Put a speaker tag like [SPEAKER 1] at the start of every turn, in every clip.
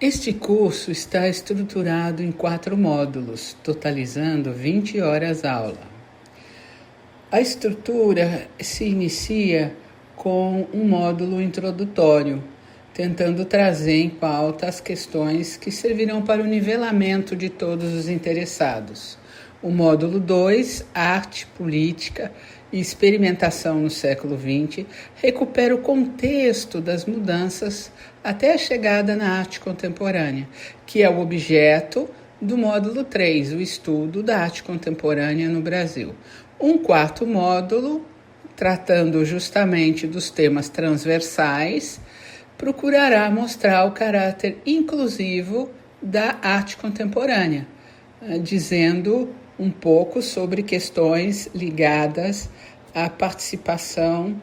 [SPEAKER 1] Este curso está estruturado em 4 módulos, totalizando 20 horas aula. A estrutura se inicia com um módulo introdutório, tentando trazer em pauta as questões que servirão para o nivelamento de todos os interessados. O módulo 2, Arte, Política e Experimentação no século XX, recupera o contexto das mudanças até a chegada na arte contemporânea, que é o objeto do módulo 3, o estudo da arte contemporânea no Brasil. Um quarto módulo, tratando justamente dos temas transversais, procurará mostrar o caráter inclusivo da arte contemporânea, dizendo um pouco sobre questões ligadas à participação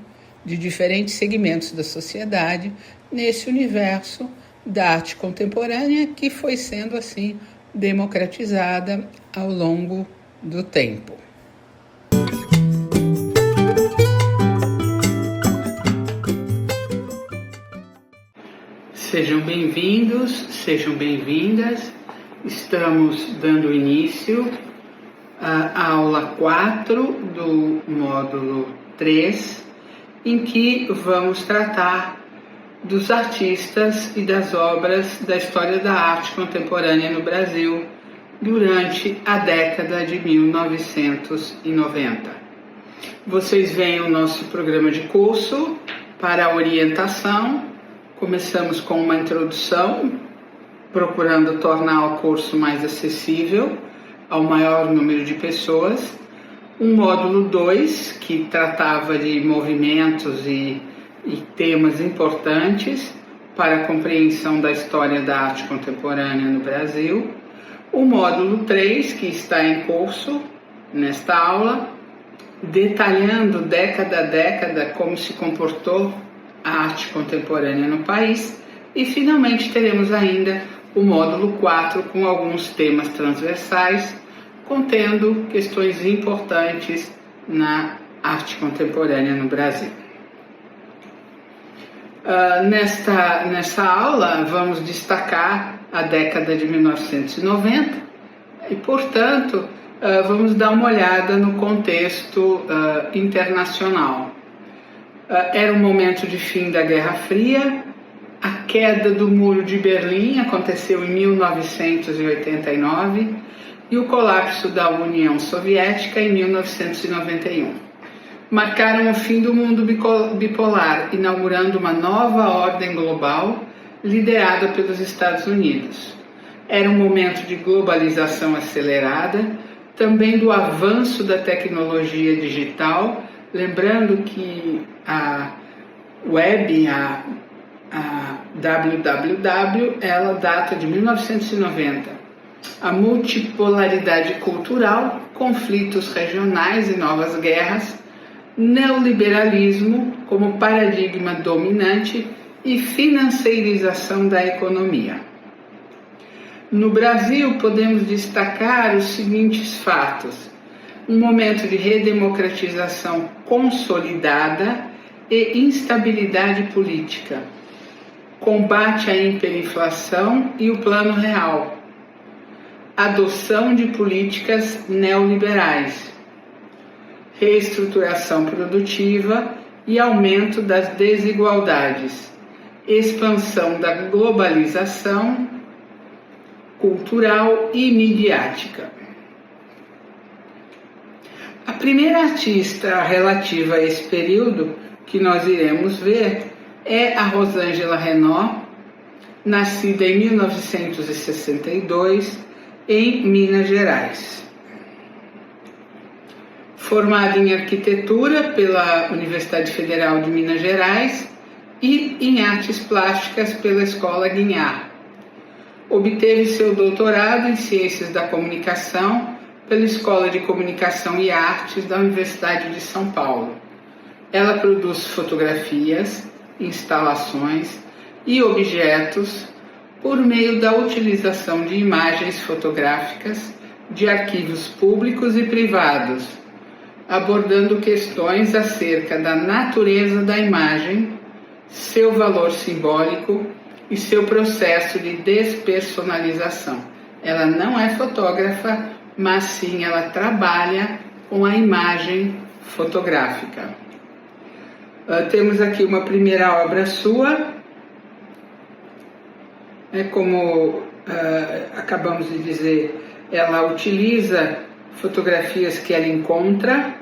[SPEAKER 1] de diferentes segmentos da sociedade nesse universo da arte contemporânea que foi sendo assim democratizada ao longo do tempo. Sejam bem-vindos, sejam bem-vindas. Estamos dando início à aula 4 do módulo 3, em que vamos tratar dos artistas e das obras da história da arte contemporânea no Brasil durante a década de 1990. Vocês veem o nosso programa de curso para a orientação. Começamos com uma introdução, procurando tornar o curso mais acessível ao maior número de pessoas. Um módulo 2, que tratava de movimentos e temas importantes para a compreensão da história da arte contemporânea no Brasil. O módulo 3, que está em curso nesta aula, detalhando década a década como se comportou a arte contemporânea no país. E finalmente teremos ainda o módulo 4 com alguns temas transversais, contendo questões importantes na arte contemporânea no Brasil. Nessa aula vamos destacar a década de 1990 e, portanto, vamos dar uma olhada no contexto internacional. Era um momento de fim da Guerra Fria. A queda do Muro de Berlim aconteceu em 1989 e o colapso da União Soviética em 1991. Marcaram o fim do mundo bipolar, inaugurando uma nova ordem global liderada pelos Estados Unidos. Era um momento de globalização acelerada, também do avanço da tecnologia digital, lembrando que a web, a www, ela data de 1990. A multipolaridade cultural, conflitos regionais e novas guerras, neoliberalismo como paradigma dominante e financeirização da economia. No Brasil, podemos destacar os seguintes fatos: um momento de redemocratização consolidada e instabilidade política, combate à hiperinflação e o Plano Real, adoção de políticas neoliberais, reestruturação produtiva e aumento das desigualdades, expansão da globalização cultural e midiática. A primeira artista relativa a esse período que nós iremos ver é a Rosângela Renaud, nascida em 1962 em Minas Gerais. Formada em arquitetura pela Universidade Federal de Minas Gerais e em artes plásticas pela Escola Guignard. Obteve seu doutorado em Ciências da Comunicação pela Escola de Comunicação e Artes da Universidade de São Paulo. Ela produz fotografias, instalações e objetos por meio da utilização de imagens fotográficas de arquivos públicos e privados, abordando questões acerca da natureza da imagem, seu valor simbólico e seu processo de despersonalização. Ela não é fotógrafa, mas sim ela trabalha com a imagem fotográfica. Temos aqui uma primeira obra sua, como acabamos de dizer, ela utiliza fotografias que ela encontra,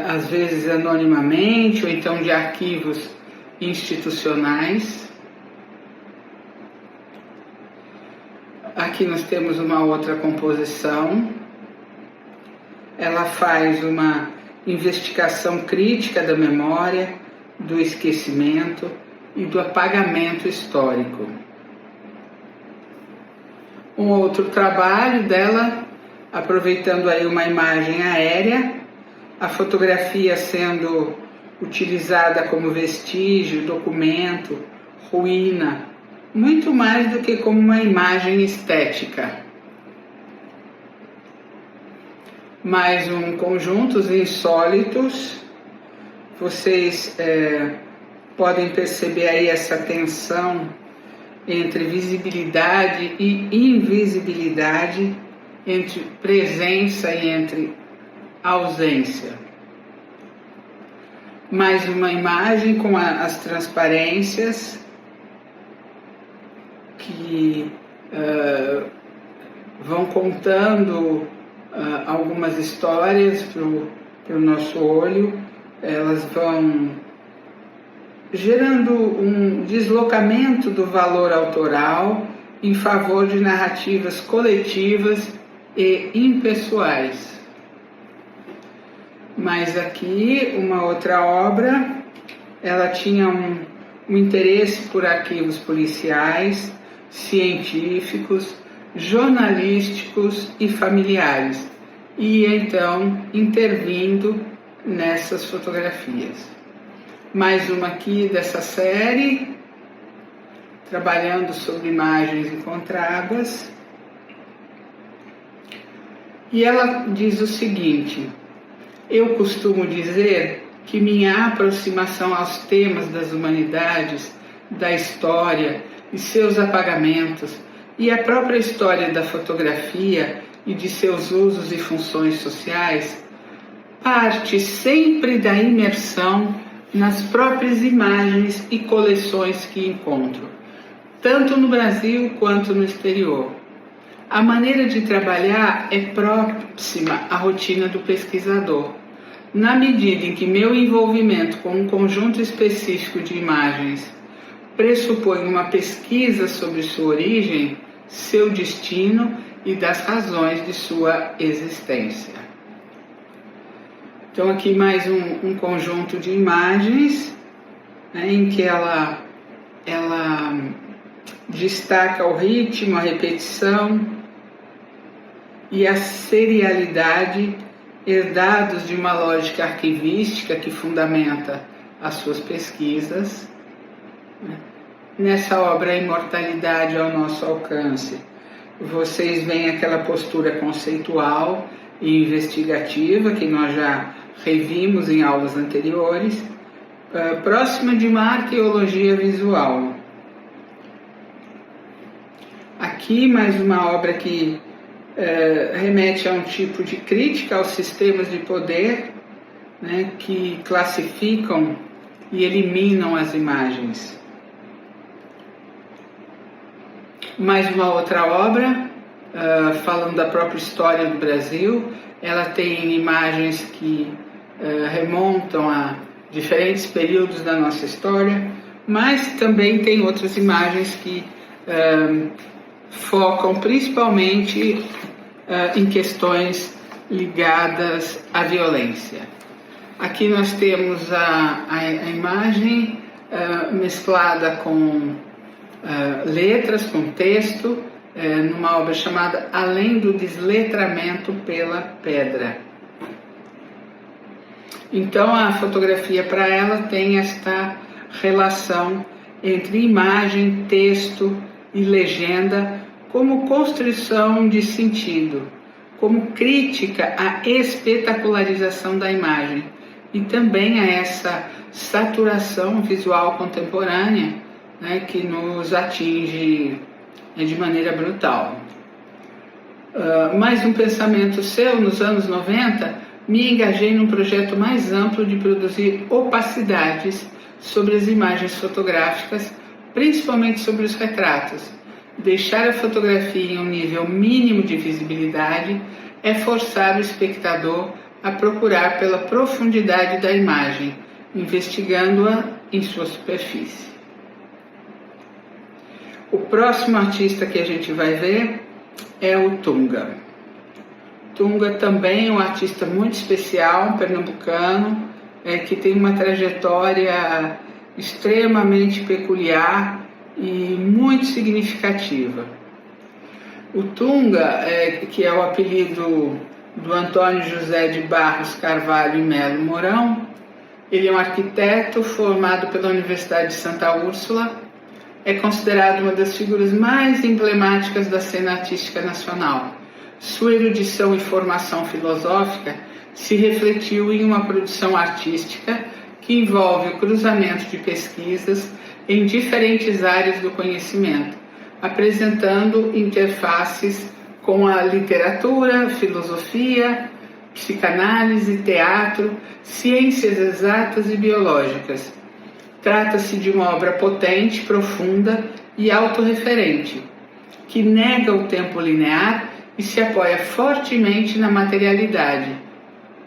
[SPEAKER 1] às vezes anonimamente ou então de arquivos institucionais. Aqui nós temos uma outra composição. Ela faz uma investigação crítica da memória, do esquecimento e do apagamento histórico. Um outro trabalho dela, aproveitando aí uma imagem aérea, a fotografia sendo utilizada como vestígio, documento, ruína, muito mais do que como uma imagem estética. Mais um conjunto, Os Insólitos. Vocês podem perceber aí essa tensão entre visibilidade e invisibilidade, entre presença e entre ausência. Mais uma imagem com as transparências que vão contando algumas histórias para o nosso olho. Elas vão gerando um deslocamento do valor autoral em favor de narrativas coletivas e impessoais. Mas aqui uma outra obra, ela tinha um interesse por arquivos policiais, científicos, jornalísticos e familiares, e então intervindo nessas fotografias. Mais uma aqui dessa série, trabalhando sobre imagens encontradas. E ela diz o seguinte: eu costumo dizer que minha aproximação aos temas das humanidades, da história e seus apagamentos, e a própria história da fotografia e de seus usos e funções sociais, parte sempre da imersão nas próprias imagens e coleções que encontro, tanto no Brasil quanto no exterior. A maneira de trabalhar é próxima à rotina do pesquisador, na medida em que meu envolvimento com um conjunto específico de imagens pressupõe uma pesquisa sobre sua origem, seu destino e das razões de sua existência. Então aqui mais um conjunto de imagens, em que ela destaca o ritmo, a repetição e a serialidade herdados de uma lógica arquivística que fundamenta as suas pesquisas. Nessa obra, A Imortalidade ao Nosso Alcance, vocês veem aquela postura conceitual e investigativa que nós já revimos em aulas anteriores, próxima de uma arqueologia visual. Aqui mais uma obra que remete a um tipo de crítica aos sistemas de poder, que classificam e eliminam as imagens. Mais uma outra obra, falando da própria história do Brasil. Ela tem imagens que remontam a diferentes períodos da nossa história, mas também tem outras imagens que focam principalmente em questões ligadas à violência. Aqui nós temos a imagem mesclada com letras, com texto, numa obra chamada Além do Desletramento pela Pedra. Então a fotografia para ela tem esta relação entre imagem, texto e legenda como construção de sentido, como crítica à espetacularização da imagem e também a essa saturação visual contemporânea né, que nos atinge de maneira brutal. Mais um pensamento seu, nos anos 90, me engajei num projeto mais amplo de produzir opacidades sobre as imagens fotográficas, principalmente sobre os retratos. Deixar a fotografia em um nível mínimo de visibilidade é forçar o espectador a procurar pela profundidade da imagem, investigando-a em sua superfície. O próximo artista que a gente vai ver é o Tunga. Tunga também é um artista muito especial, um pernambucano, que tem uma trajetória extremamente peculiar e muito significativa. O Tunga, que é o apelido do Antônio José de Barros Carvalho e Melo Mourão, ele é um arquiteto formado pela Universidade de Santa Úrsula, é considerado uma das figuras mais emblemáticas da cena artística nacional. Sua erudição e formação filosófica se refletiu em uma produção artística que envolve o cruzamento de pesquisas em diferentes áreas do conhecimento, apresentando interfaces com a literatura, filosofia, psicanálise, teatro, ciências exatas e biológicas. Trata-se de uma obra potente, profunda e autorreferente, que nega o tempo linear e se apoia fortemente na materialidade,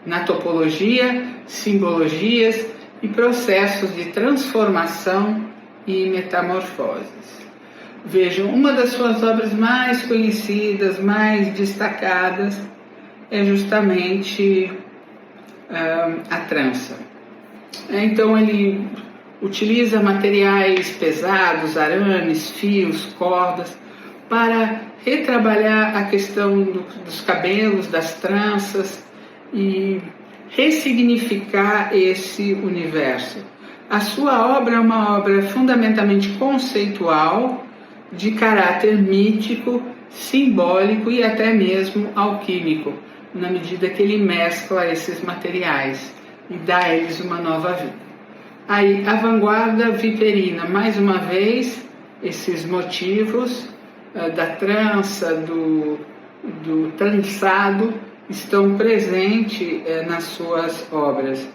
[SPEAKER 1] na topologia, simbologias e processos de transformação e metamorfoses. Vejam, uma das suas obras mais conhecidas, mais destacadas, é justamente a trança. Então ele utiliza materiais pesados, arames, fios, cordas, para retrabalhar a questão dos cabelos, das tranças e ressignificar esse universo. A sua obra é uma obra fundamentalmente conceitual, de caráter mítico, simbólico e até mesmo alquímico, na medida que ele mescla esses materiais e dá a eles uma nova vida. Aí, a vanguarda viperina, mais uma vez, esses motivos da trança, do trançado, estão presentes nas suas obras.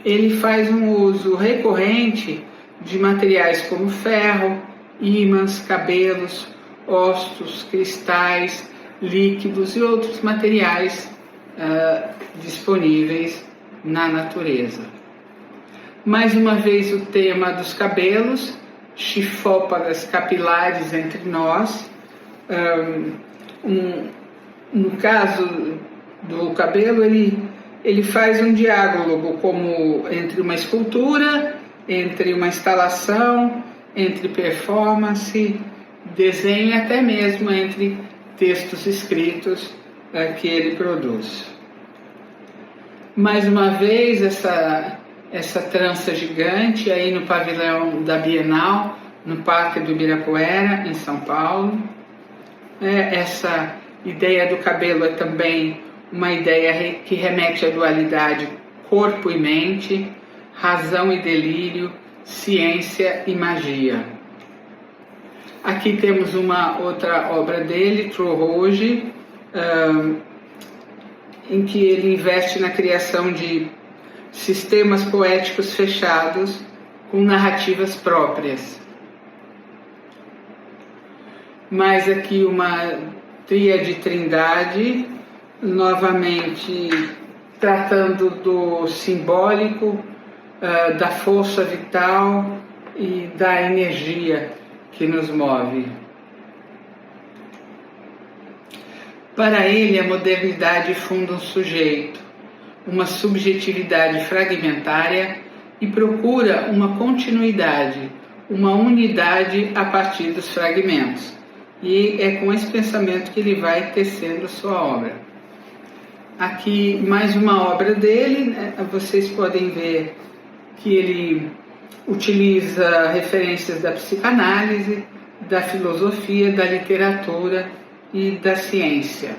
[SPEAKER 1] Ele faz um uso recorrente de materiais como ferro, ímãs, cabelos, ossos, cristais, líquidos e outros materiais disponíveis na natureza. Mais uma vez o tema dos cabelos, chifópagas capilares entre nós. No caso do cabelo, ele faz um diálogo como entre uma escultura, entre uma instalação, entre performance, desenho e até mesmo entre textos escritos que ele produz. Mais uma vez, essa trança gigante aí no pavilhão da Bienal, no Parque do Ibirapuera, em São Paulo. Essa ideia do cabelo é também uma ideia que remete à dualidade corpo e mente, razão e delírio, ciência e magia. Aqui temos uma outra obra dele, True Rouge, em que ele investe na criação de sistemas poéticos fechados com narrativas próprias. Mais aqui uma tríade trindade, novamente tratando do simbólico, da força vital e da energia que nos move. Para ele, a modernidade funda um sujeito, uma subjetividade fragmentária e procura uma continuidade, uma unidade a partir dos fragmentos. E é com esse pensamento que ele vai tecendo sua obra. Aqui mais uma obra dele, né? Vocês podem ver que ele utiliza referências da psicanálise, da filosofia, da literatura e da ciência.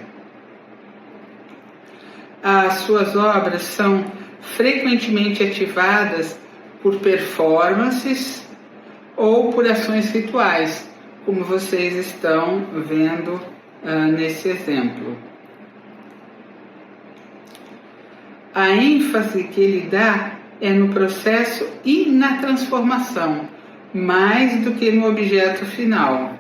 [SPEAKER 1] As suas obras são frequentemente ativadas por performances ou por ações rituais, como vocês estão vendo nesse exemplo. A ênfase que ele dá é no processo e na transformação, mais do que no objeto final.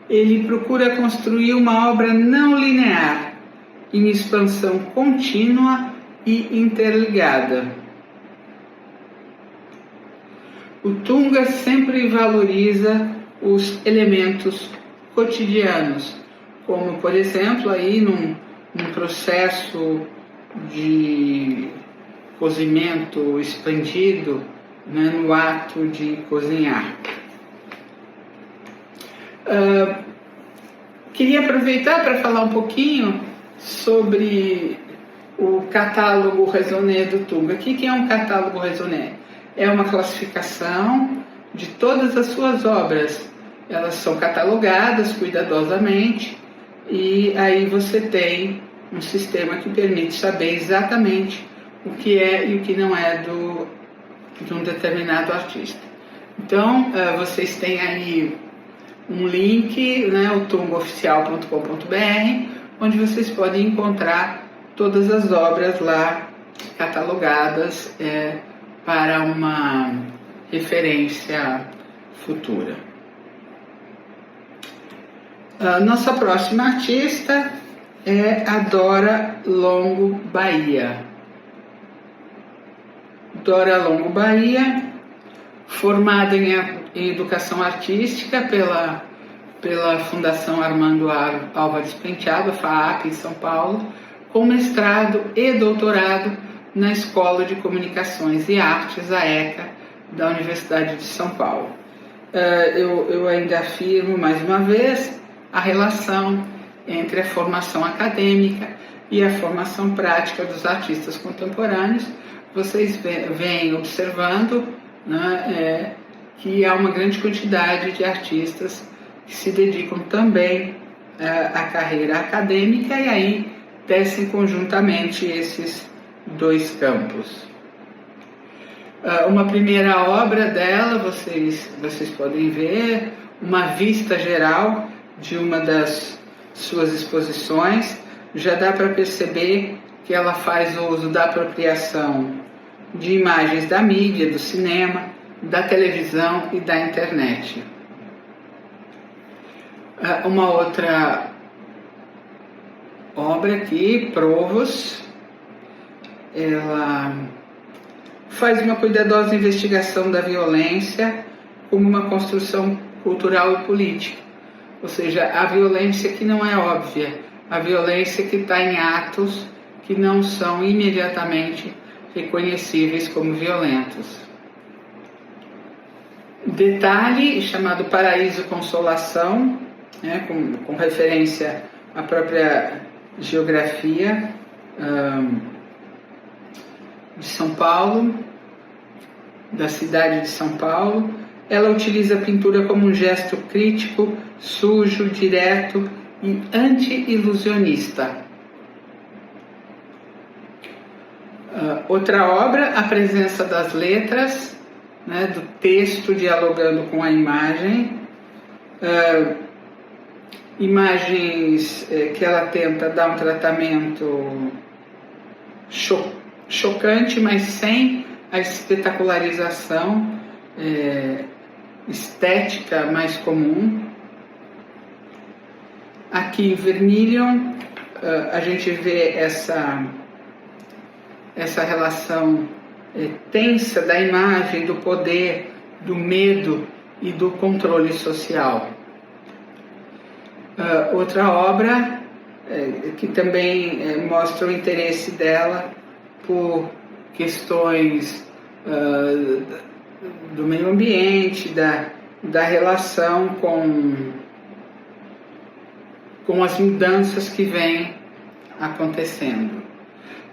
[SPEAKER 1] Ele procura construir uma obra não linear, em expansão contínua e interligada. O Tunga sempre valoriza os elementos cotidianos, como, por exemplo, aí num processo de cozimento expandido, né, no ato de cozinhar. Queria aproveitar para falar um pouquinho sobre o catálogo Raisonné do Tunga. O que é um catálogo Raisonné? É uma classificação de todas as suas obras. Elas são catalogadas cuidadosamente e aí você tem um sistema que permite saber exatamente o que é e o que não é de um determinado artista. Então, vocês têm aí um link, né, o tungaoficial.com.br, onde vocês podem encontrar todas as obras lá catalogadas para uma referência futura. Nossa próxima artista é a Dora Longo Bahia. Dora Longo Bahia, formada em Educação Artística pela Fundação Armando Álvares Penteado, FAAP, em São Paulo, com mestrado e doutorado na Escola de Comunicações e Artes, a ECA, da Universidade de São Paulo. Eu ainda afirmo mais uma vez a relação entre a formação acadêmica e a formação prática dos artistas contemporâneos. Vocês vêm observando, né, que há uma grande quantidade de artistas que se dedicam também à carreira acadêmica e aí tecem conjuntamente esses dois campos. Uma primeira obra dela, vocês podem ver, uma vista geral de uma das suas exposições. Já dá para perceber que ela faz uso da apropriação de imagens da mídia, do cinema, da televisão e da internet. Uma outra obra aqui, Provos, ela faz uma cuidadosa investigação da violência como uma construção cultural e política, ou seja, a violência que não é óbvia, a violência que está em atos que não são imediatamente reconhecíveis como violentos. Detalhe chamado Paraíso Consolação, né, com referência à própria geografia de São Paulo, da cidade de São Paulo. Ela utiliza a pintura como um gesto crítico, sujo, direto e anti-ilusionista. Outra obra, A Presença das Letras, né, do texto dialogando com a imagem. Imagens que ela tenta dar um tratamento chocante, mas sem a espetacularização estética mais comum. Aqui em Vermilion a gente vê essa relação tensa da imagem, do poder, do medo e do controle social. Outra obra que também mostra o interesse dela por questões do meio ambiente, da relação com as mudanças que vêm acontecendo.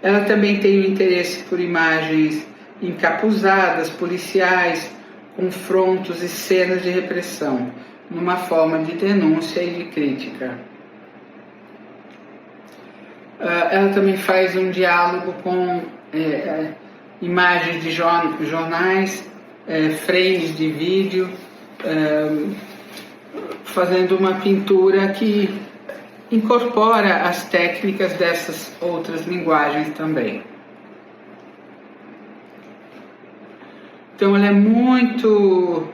[SPEAKER 1] Ela também tem um interesse por imagens encapuzadas, policiais, confrontos e cenas de repressão, numa forma de denúncia e de crítica. Ela também faz um diálogo com imagens de jornais, frames de vídeo, fazendo uma pintura que incorpora as técnicas dessas outras linguagens também. Então ela é muito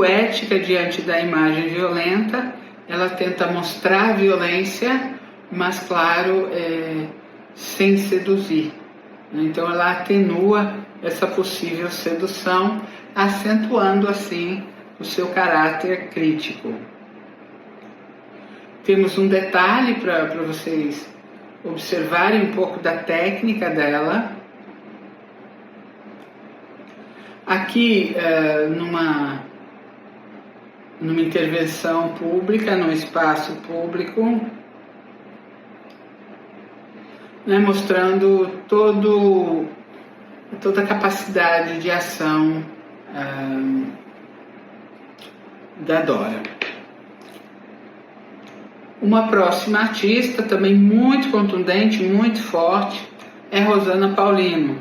[SPEAKER 1] ética diante da imagem violenta. Ela tenta mostrar a violência, mas claro, sem seduzir. Então ela atenua essa possível sedução, acentuando assim o seu caráter crítico. Temos um detalhe para vocês observarem um pouco da técnica dela. Aqui, numa intervenção pública, num espaço público, né, mostrando toda a capacidade de ação da Dora. Uma próxima artista, também muito contundente, muito forte, é Rosana Paulino,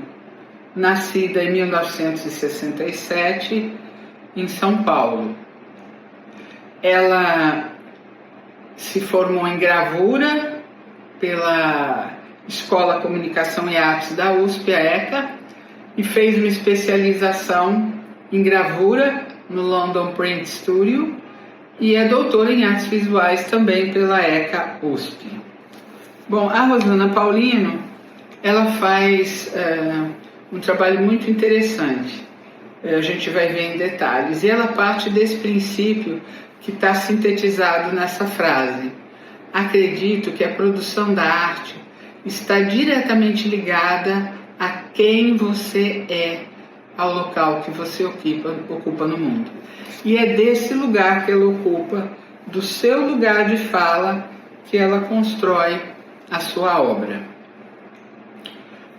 [SPEAKER 1] nascida em 1967 em São Paulo. Ela se formou em gravura pela Escola Comunicação e Artes da USP, a ECA, e fez uma especialização em gravura no London Print Studio e é doutora em artes visuais também pela ECA USP. Bom, a Rosana Paulino, ela faz um trabalho muito interessante, a gente vai ver em detalhes, e ela parte desse princípio que está sintetizado nessa frase: acredito que a produção da arte está diretamente ligada a quem você é, ao local que você ocupa no mundo. E é desse lugar que ela ocupa, do seu lugar de fala, que ela constrói a sua obra.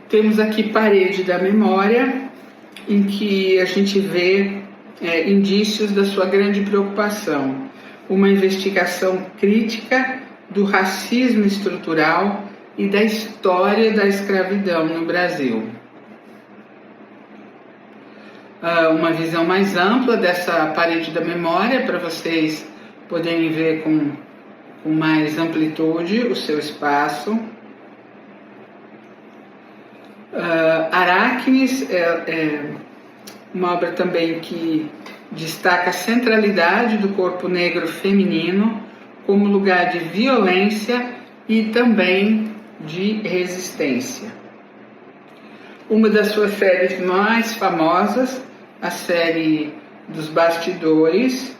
[SPEAKER 1] Temos aqui Parede da Memória, em que a gente vê indícios da sua grande preocupação, uma investigação crítica do racismo estrutural e da história da escravidão no Brasil. Uma visão mais ampla dessa Parede da Memória, para vocês poderem ver com mais amplitude o seu espaço. Aracnes é uma obra também que destaca a centralidade do corpo negro feminino como lugar de violência e também de resistência. Uma das suas séries mais famosas, a série dos Bastidores,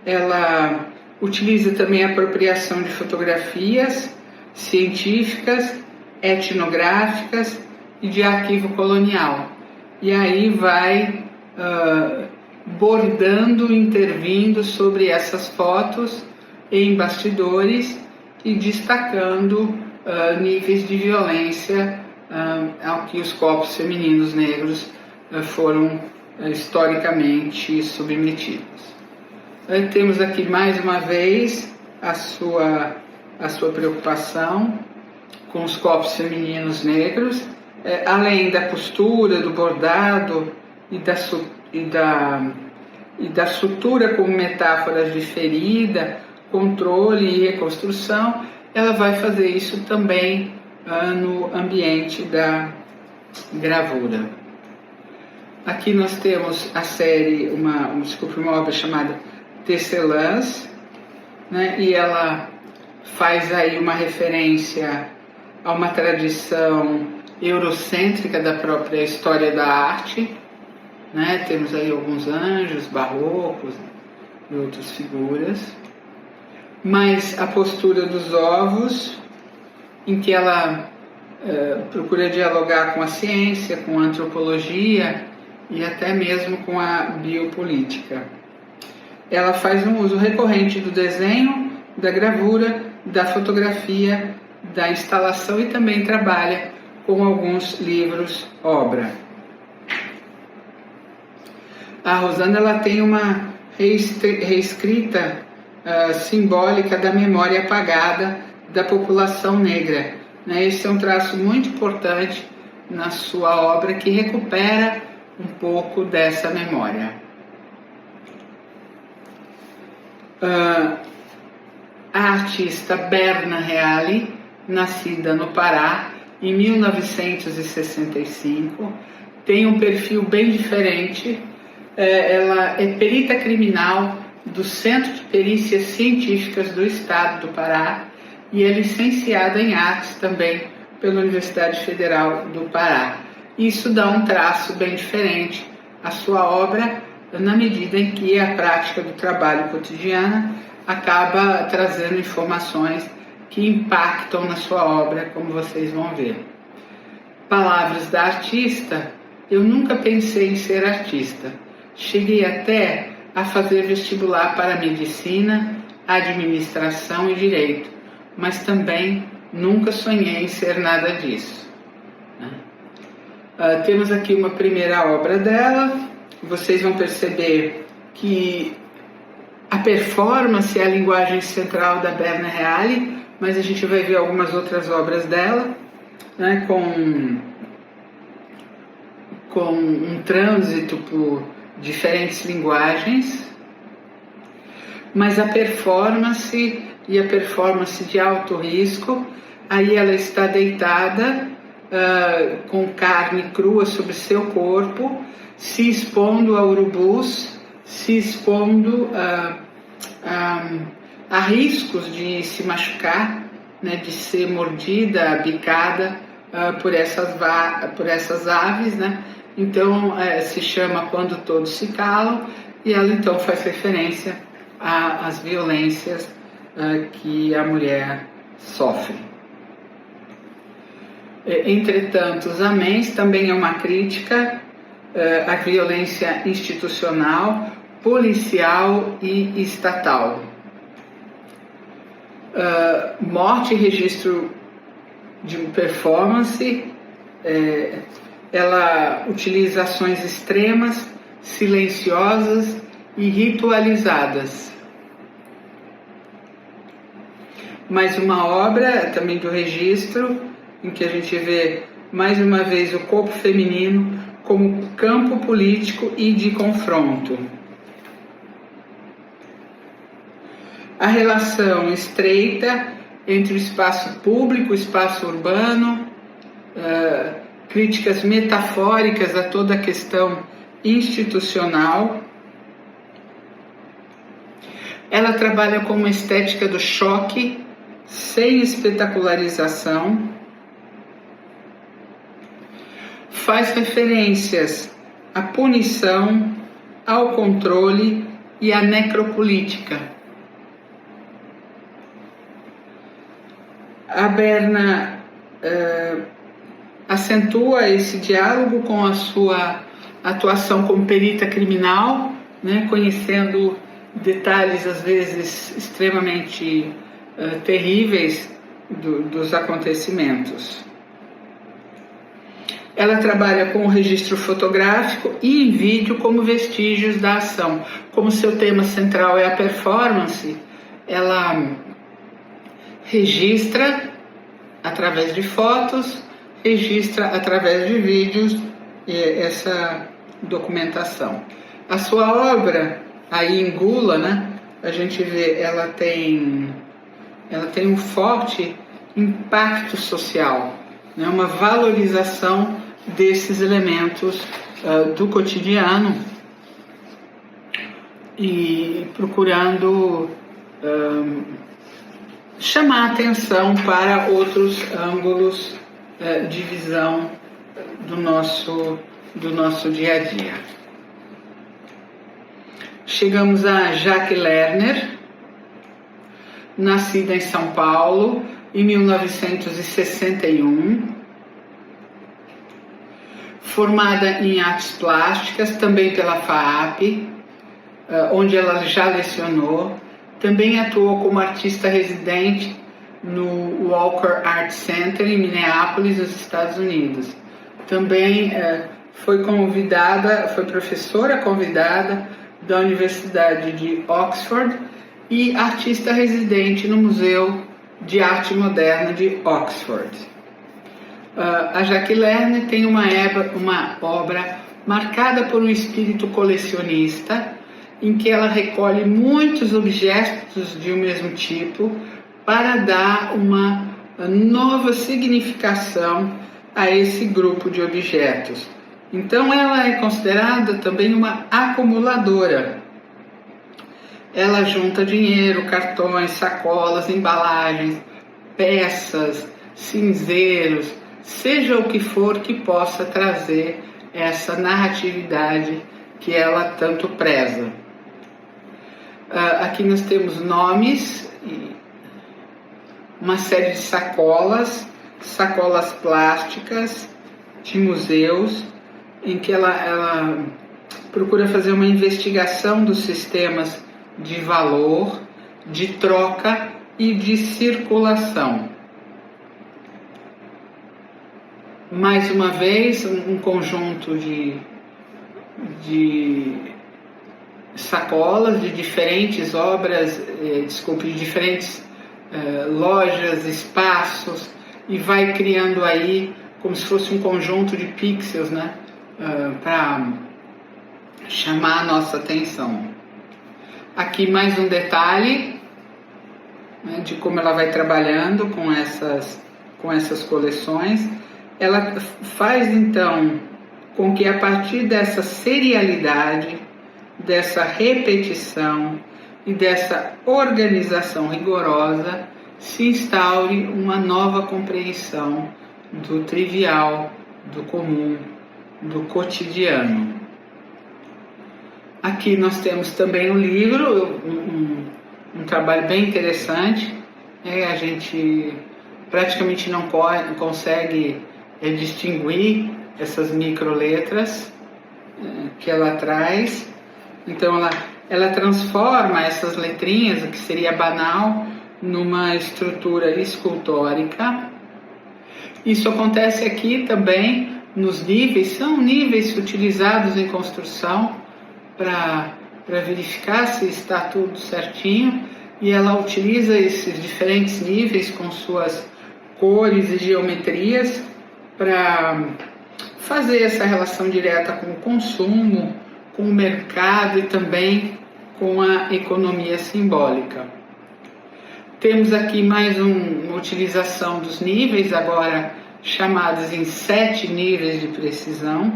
[SPEAKER 1] ela utiliza também a apropriação de fotografias científicas, etnográficas e de arquivo colonial. E aí vai bordando, intervindo sobre essas fotos em bastidores e destacando níveis de violência ao que os corpos femininos negros foram historicamente submetidos. Temos aqui mais uma vez a sua preocupação com os corpos femininos negros, além da costura, do bordado e da sutura como metáforas de ferida, controle e reconstrução. Ela vai fazer isso também no ambiente da gravura. Aqui nós temos a série, uma obra chamada Tecelãs, né? E ela faz aí uma referência a uma tradição eurocêntrica da própria história da arte, né? Temos aí alguns anjos barrocos e outras figuras, mas a postura dos ovos, em que ela procura dialogar com a ciência, com a antropologia e até mesmo com a biopolítica. Ela faz um uso recorrente do desenho, da gravura, da fotografia, da instalação e também trabalha com alguns livros-obra. A Rosana ela tem uma reescrita simbólica da memória apagada da população negra, né? Esse é um traço muito importante na sua obra que recupera um pouco dessa memória. A artista Berna Reale, nascida no Pará em 1965, tem um perfil bem diferente. Ela é perita criminal do Centro de Perícias Científicas do Estado do Pará e é licenciada em artes também pela Universidade Federal do Pará. Isso dá um traço bem diferente à sua obra, na medida em que a prática do trabalho cotidiano acaba trazendo informações que impactam na sua obra, como vocês vão ver. Palavras da artista: eu nunca pensei em ser artista. Cheguei até a fazer vestibular para medicina, administração e direito, mas também nunca sonhei em ser nada disso. Temos aqui uma primeira obra dela. Vocês vão perceber que a performance é a linguagem central da Berna Reale, mas a gente vai ver algumas outras obras dela, né, com um trânsito por diferentes linguagens, mas a performance e a performance de alto risco, aí ela está deitada com carne crua sobre seu corpo, se expondo a urubus, se expondo a riscos de se machucar, né, de ser mordida, bicada por essas aves, né? Então se chama Quando Todos Se Calam, e ela então faz referência às violências que a mulher sofre. Entretanto, os Améns também é uma crítica à violência institucional, policial e estatal. Morte e registro de performance, ela utiliza ações extremas, silenciosas e ritualizadas. Mais uma obra também do registro, em que a gente vê mais uma vez o corpo feminino como campo político e de confronto. A relação estreita entre o espaço público e o espaço urbano, críticas metafóricas a toda a questão institucional. Ela trabalha com uma estética do choque, sem espetacularização. Faz referências à punição, ao controle e à necropolítica. A Berna acentua esse diálogo com a sua atuação como perita criminal, né, conhecendo detalhes às vezes extremamente terríveis dos acontecimentos. Ela trabalha com o registro fotográfico e em vídeo como vestígios da ação. Como seu tema central é a performance, ela registra através de fotos, registra através de vídeos essa documentação. A sua obra, aí em Gula, né, a gente vê, ela tem um forte impacto social, né, uma valorização desses elementos do cotidiano e procurando chamar atenção para outros ângulos de visão do nosso dia a dia. Chegamos a Jacques Lerner, nascida em São Paulo em 1961, formada em artes plásticas, também pela FAAP, onde ela já lecionou. Também atuou como artista residente no Walker Art Center em Minneapolis, nos Estados Unidos. Também foi professora convidada da Universidade de Oxford e artista residente no Museu de Arte Moderna de Oxford. A Jacques Lerner tem uma obra marcada por um espírito colecionista, em que ela recolhe muitos objetos de um mesmo tipo para dar uma nova significação a esse grupo de objetos. Então ela é considerada também uma acumuladora. Ela junta dinheiro, cartões, sacolas, embalagens, peças, cinzeiros, seja o que for que possa trazer essa narratividade que ela tanto preza. Aqui nós temos nomes, uma série de sacolas plásticas de museus, em que ela procura fazer uma investigação dos sistemas de valor, de troca e de circulação. Mais uma vez, um conjunto de sacolas de diferentes obras, de diferentes lojas, espaços, e vai criando aí como se fosse um conjunto de pixels, né, para chamar a nossa atenção. Aqui mais um detalhe, né, de como ela vai trabalhando com essas coleções. Ela faz então com que a partir dessa serialidade, dessa repetição e dessa organização rigorosa se instaure uma nova compreensão do trivial, do comum, do cotidiano. Aqui nós temos também um livro, um trabalho bem interessante. A gente praticamente não consegue distinguir essas microletras que ela traz. Então ela transforma essas letrinhas, o que seria banal, numa estrutura escultórica. Isso acontece aqui também nos níveis, são níveis utilizados em construção para verificar se está tudo certinho, e ela utiliza esses diferentes níveis com suas cores e geometrias para fazer essa relação direta com o consumo, com o mercado e também com a economia simbólica. Temos aqui mais uma utilização dos níveis, agora chamados em 7 níveis de precisão.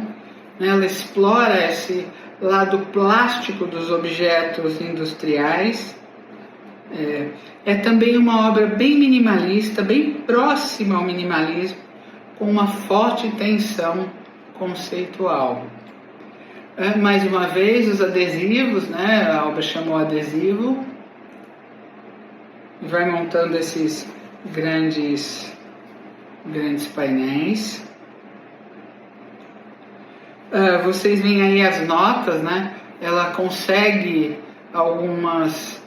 [SPEAKER 1] Ela explora esse lado plástico dos objetos industriais. É também uma obra bem minimalista, bem próxima ao minimalismo, com uma forte tensão conceitual. Mais uma vez, os adesivos, né? A obra chamou adesivo, e vai montando esses grandes painéis. Vocês veem aí as notas, né? Ela consegue algumas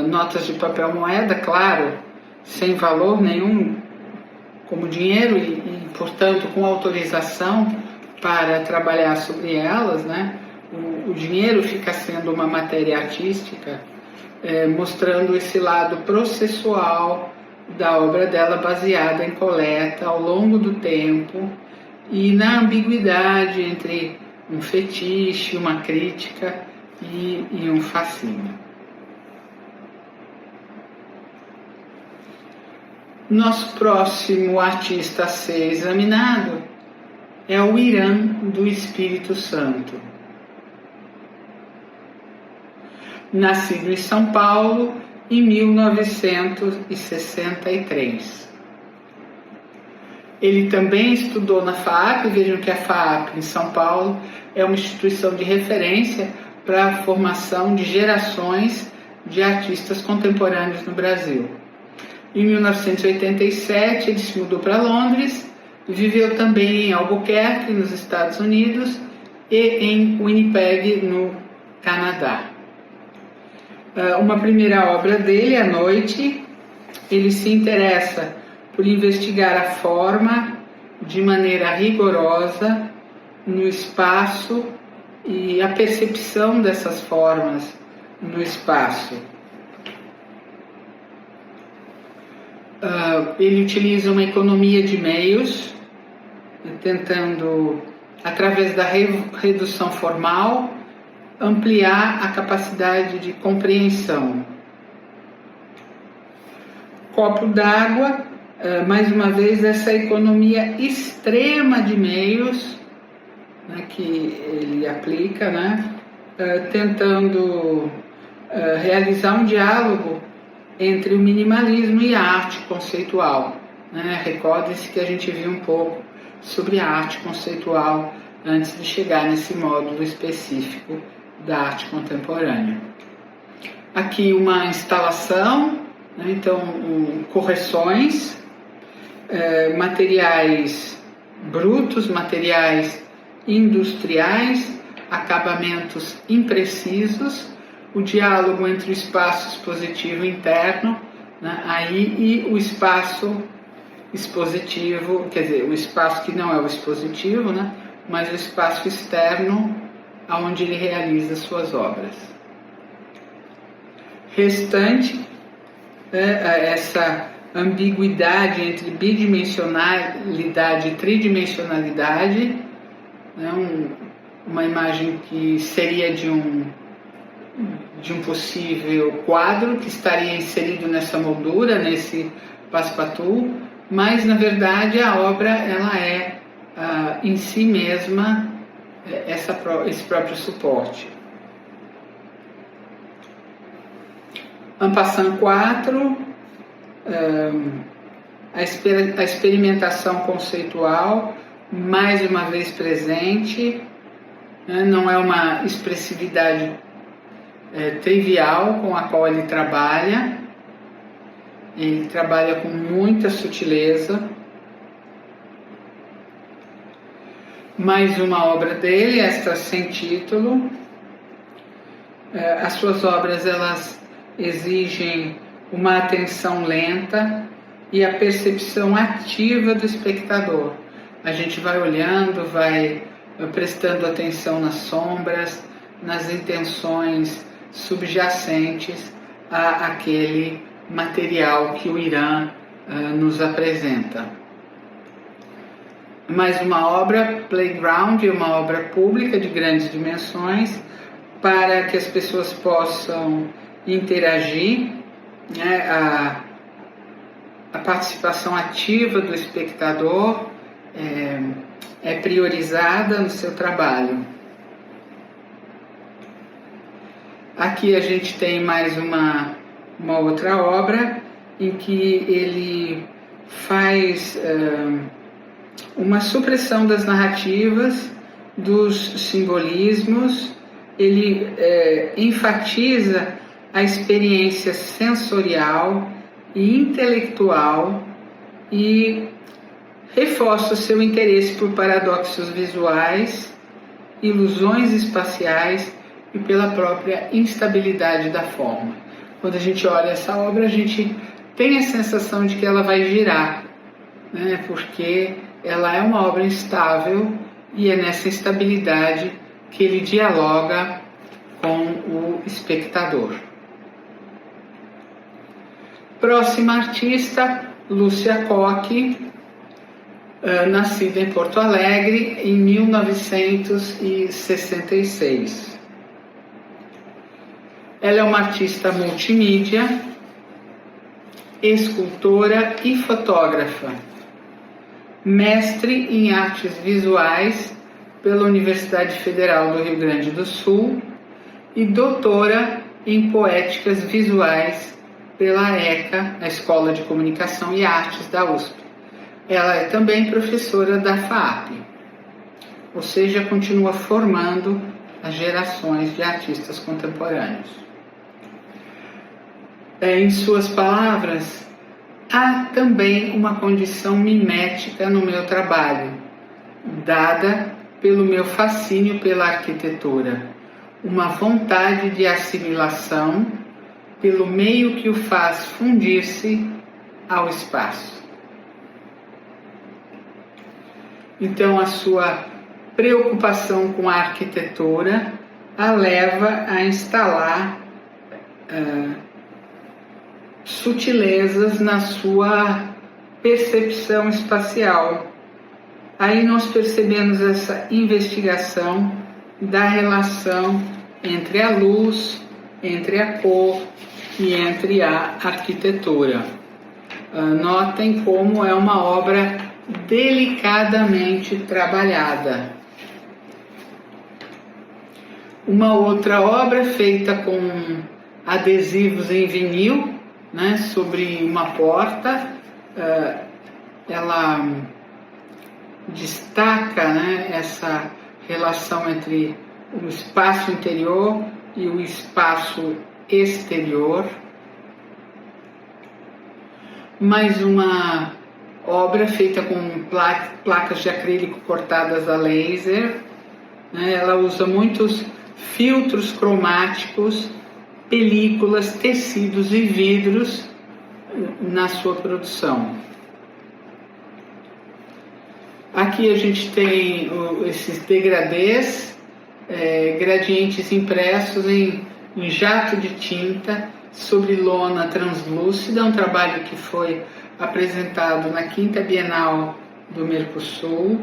[SPEAKER 1] notas de papel moeda, claro, sem valor nenhum como dinheiro e portanto, com autorização para trabalhar sobre elas, né? O dinheiro fica sendo uma matéria artística, mostrando esse lado processual da obra dela, baseada em coleta ao longo do tempo e na ambiguidade entre um fetiche, uma crítica e um fascínio. Nosso próximo artista a ser examinado é o Irã do Espírito Santo. Nascido em São Paulo em 1963. Ele também estudou na FAAP. Vejam que a FAAP em São Paulo é uma instituição de referência para a formação de gerações de artistas contemporâneos no Brasil. Em 1987 ele se mudou para Londres, viveu também em Albuquerque, nos Estados Unidos, e em Winnipeg, no Canadá. Uma primeira obra dele, À Noite, ele se interessa por investigar a forma de maneira rigorosa no espaço e a percepção dessas formas no espaço. Ele utiliza uma economia de meios tentando, através da redução formal, ampliar a capacidade de compreensão. Copo d'água, mais uma vez, essa economia extrema de meios, né, que ele aplica, né, tentando realizar um diálogo entre o minimalismo e a arte conceitual. Né? Recordem-se que a gente viu um pouco sobre a arte conceitual antes de chegar nesse módulo específico da arte contemporânea. Aqui uma instalação, né? Então correções, materiais brutos, materiais industriais, acabamentos imprecisos, o diálogo entre o espaço expositivo interno, né, aí, e o espaço expositivo, quer dizer, o espaço que não é o expositivo, né, mas o espaço externo onde ele realiza suas obras. Restante, essa ambiguidade entre bidimensionalidade e tridimensionalidade, né, uma imagem que seria de um possível quadro que estaria inserido nessa moldura, nesse passe-patou, mas na verdade a obra ela é em si mesma esse próprio suporte. En passant 4, a experimentação conceitual, mais uma vez presente, né? Não é uma expressividade trivial com a qual ele trabalha com muita sutileza. Mais uma obra dele, esta sem título. As suas obras elas exigem uma atenção lenta e a percepção ativa do espectador. A gente vai olhando, vai prestando atenção nas sombras, nas intenções subjacentes àquele material que o Irã nos apresenta. Mais uma obra, Playground, uma obra pública de grandes dimensões, para que as pessoas possam interagir, né? A participação ativa do espectador é priorizada no seu trabalho. Aqui a gente tem mais uma outra obra em que ele faz uma supressão das narrativas, dos simbolismos, ele enfatiza a experiência sensorial e intelectual e reforça o seu interesse por paradoxos visuais, ilusões espaciais e pela própria instabilidade da forma. Quando a gente olha essa obra, a gente tem a sensação de que ela vai girar, né? Porque ela é uma obra instável e é nessa instabilidade que ele dialoga com o espectador. Próxima artista, Lúcia Cocchi, nascida em Porto Alegre em 1966. Ela é uma artista multimídia, escultora e fotógrafa, mestre em artes visuais pela Universidade Federal do Rio Grande do Sul e doutora em poéticas visuais pela ECA, a Escola de Comunicação e Artes da USP. Ela é também professora da FAAP, ou seja, continua formando as gerações de artistas contemporâneos. Em suas palavras, há também uma condição mimética no meu trabalho, dada pelo meu fascínio pela arquitetura, uma vontade de assimilação pelo meio que o faz fundir-se ao espaço. Então, a sua preocupação com a arquitetura a leva a instalar sutilezas na sua percepção espacial, Aí nós percebemos essa investigação da relação entre a luz, entre a cor e entre a arquitetura. Notem como é uma obra delicadamente trabalhada. Uma outra obra feita com adesivos em vinil, né, sobre uma porta, ela destaca, né, essa relação entre o espaço interior e o espaço exterior. Mais uma obra feita com placas de acrílico cortadas a laser, né, ela usa muitos filtros cromáticos, películas, tecidos e vidros na sua produção. Aqui a gente tem esses degradês, gradientes impressos em jato de tinta sobre lona translúcida, um trabalho que foi apresentado na 5ª Bienal do Mercosul.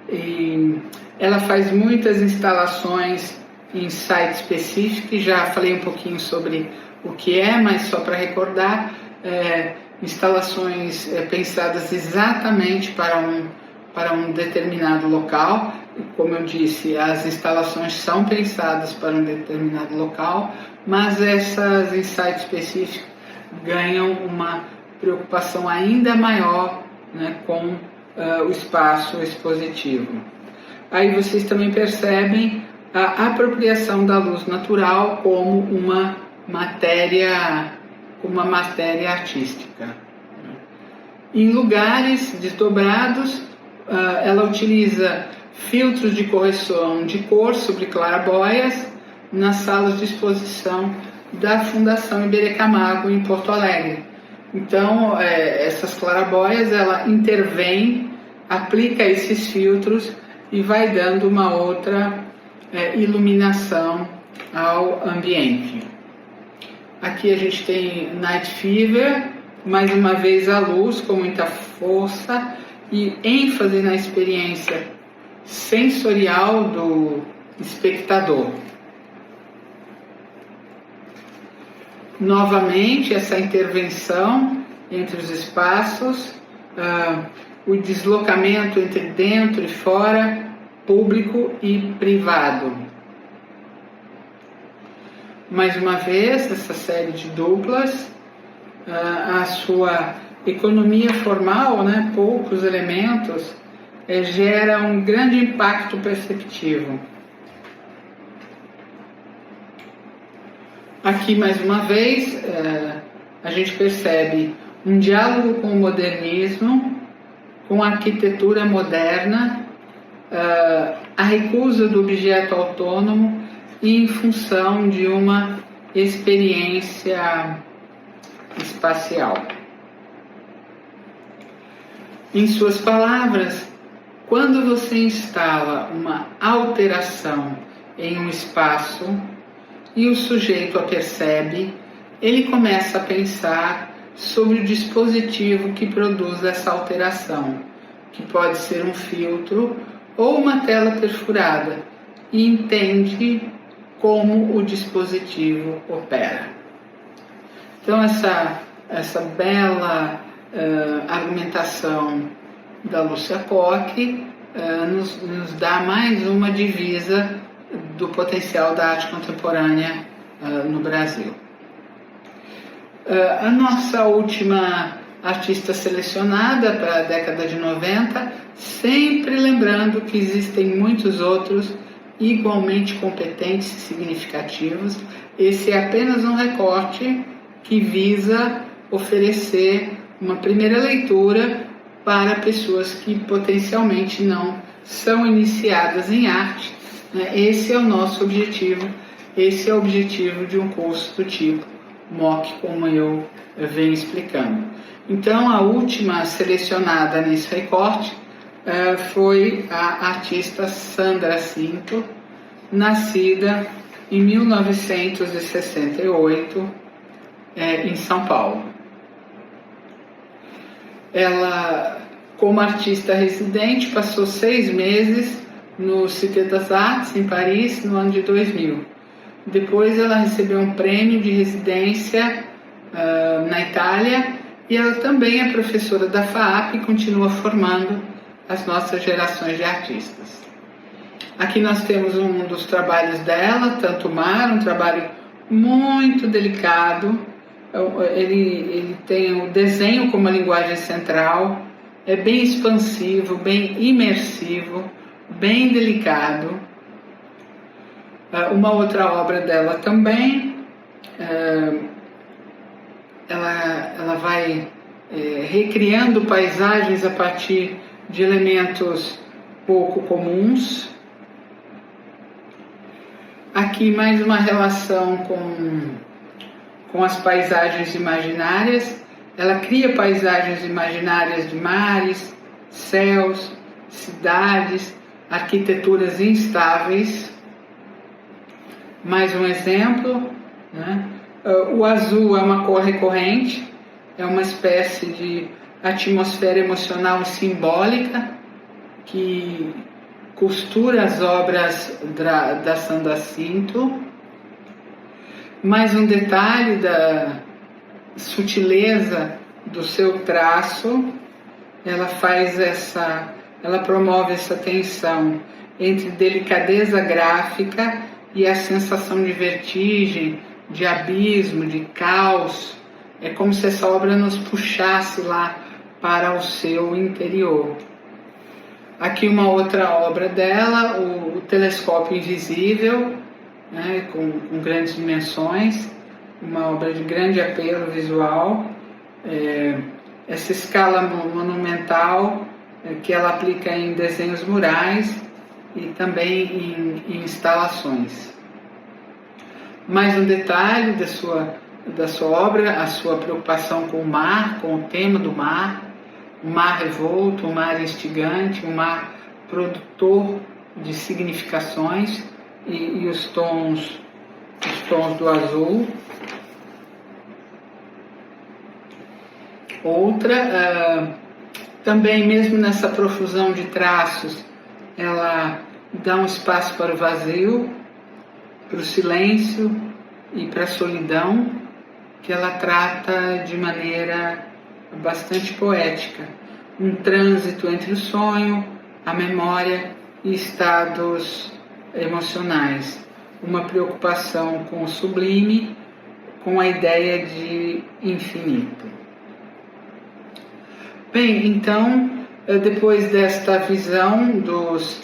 [SPEAKER 1] E ela faz muitas instalações em site específico, já falei um pouquinho sobre o que é, mas só para recordar, instalações pensadas exatamente para um determinado local. Como eu disse, as instalações são pensadas para um determinado local, mas essas em site específico ganham uma preocupação ainda maior, né, com o espaço expositivo. Aí vocês também percebem a apropriação da luz natural como uma matéria artística. Em lugares desdobrados, ela utiliza filtros de correção de cor sobre claraboias nas salas de exposição da Fundação Iberê Camargo em Porto Alegre. Então, essas claraboias, ela intervém, aplica esses filtros e vai dando uma outra iluminação ao ambiente. Aqui a gente tem Night Fever, mais uma vez a luz com muita força e ênfase na experiência sensorial do espectador. Novamente, essa intervenção entre os espaços, o deslocamento entre dentro e fora, público e privado. Mais uma vez, essa série de duplas, a sua economia formal, né, poucos elementos, gera um grande impacto perceptivo. Aqui, mais uma vez, a gente percebe um diálogo com o modernismo, com a arquitetura moderna, a recusa do objeto autônomo e em função de uma experiência espacial. Em suas palavras, quando você instala uma alteração em um espaço e o sujeito a percebe, ele começa a pensar sobre o dispositivo que produz essa alteração, que pode ser um filtro ou uma tela perfurada, e entende como o dispositivo opera. Então, essa bela argumentação da Lúcia Koch nos dá mais uma divisa do potencial da arte contemporânea no Brasil. A nossa última artista selecionada para a década de 90, sempre lembrando que existem muitos outros igualmente competentes e significativos. Esse é apenas um recorte que visa oferecer uma primeira leitura para pessoas que potencialmente não são iniciadas em arte. Esse é o nosso objetivo, esse é o objetivo de um curso do tipo MOOC, como eu venho explicando. Então, a última selecionada nesse recorte foi a artista Sandra Cinto, nascida em 1968 em São Paulo. Ela como artista residente, passou 6 meses no Cité das Artes, em Paris, no ano de 2000. Depois ela recebeu um prêmio de residência na Itália, e ela também é professora da FAAP e continua formando as nossas gerações de artistas. Aqui nós temos um dos trabalhos dela, Tanto Mar, um trabalho muito delicado. Ele tem o desenho como a linguagem central, é bem expansivo, bem imersivo, bem delicado. Uma outra obra dela também, ela vai recriando paisagens a partir de elementos pouco comuns. Aqui mais uma relação com as paisagens imaginárias. Ela cria paisagens imaginárias de mares, céus, cidades, arquiteturas instáveis. Mais um exemplo, né? O azul é uma cor recorrente, é uma espécie de atmosfera emocional e simbólica que costura as obras da Sandra Cinto. Mais um detalhe da sutileza do seu traço, ela promove essa tensão entre delicadeza gráfica e a sensação de vertigem, de abismo, de caos. É como se essa obra nos puxasse lá para o seu interior. Aqui uma outra obra dela, o Telescópio Invisível, né, com grandes dimensões, uma obra de grande apelo visual. Essa escala monumental que ela aplica em desenhos murais e também em instalações. Mais um detalhe da sua obra, a sua preocupação com o mar, com o tema do mar, um mar revolto, um mar instigante, um mar produtor de significações, e os tons do azul. Outra, também mesmo nessa profusão de traços, ela dá um espaço para o vazio, para o silêncio e para a solidão, que ela trata de maneira bastante poética. Um trânsito entre o sonho, a memória e estados emocionais. Uma preocupação com o sublime, com a ideia de infinito. Bem, então, depois desta visão dos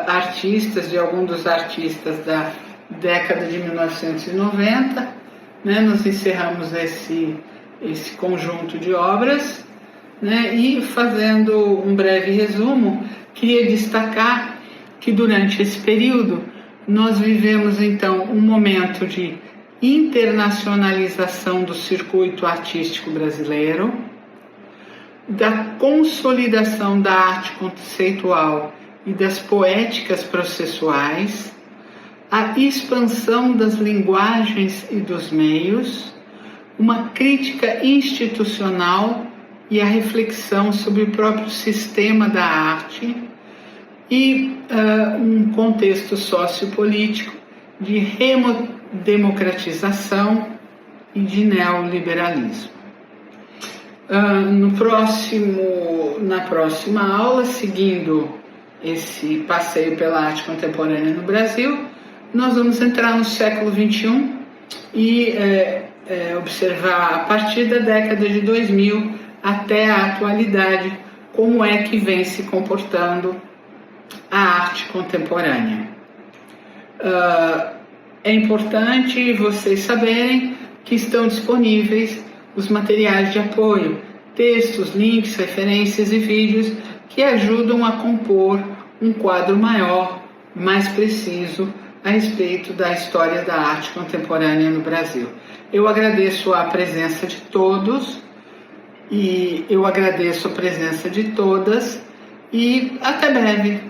[SPEAKER 1] artistas, de alguns dos artistas da década de 1990, né, nós encerramos esse conjunto de obras, né, e fazendo um breve resumo, queria destacar que durante esse período nós vivemos então um momento de internacionalização do circuito artístico brasileiro, da consolidação da arte conceitual e das poéticas processuais, a expansão das linguagens e dos meios, uma crítica institucional e a reflexão sobre o próprio sistema da arte e um contexto sociopolítico de redemocratização e de neoliberalismo. Na próxima aula, seguindo esse passeio pela arte contemporânea no Brasil, nós vamos entrar no século XXI e observar a partir da década de 2000 até a atualidade como é que vem se comportando a arte contemporânea. É importante vocês saberem que estão disponíveis os materiais de apoio, textos, links, referências e vídeos que ajudam a compor um quadro maior, mais preciso, a respeito da história da arte contemporânea no Brasil. Eu agradeço a presença de todos e eu agradeço a presença de todas e até breve.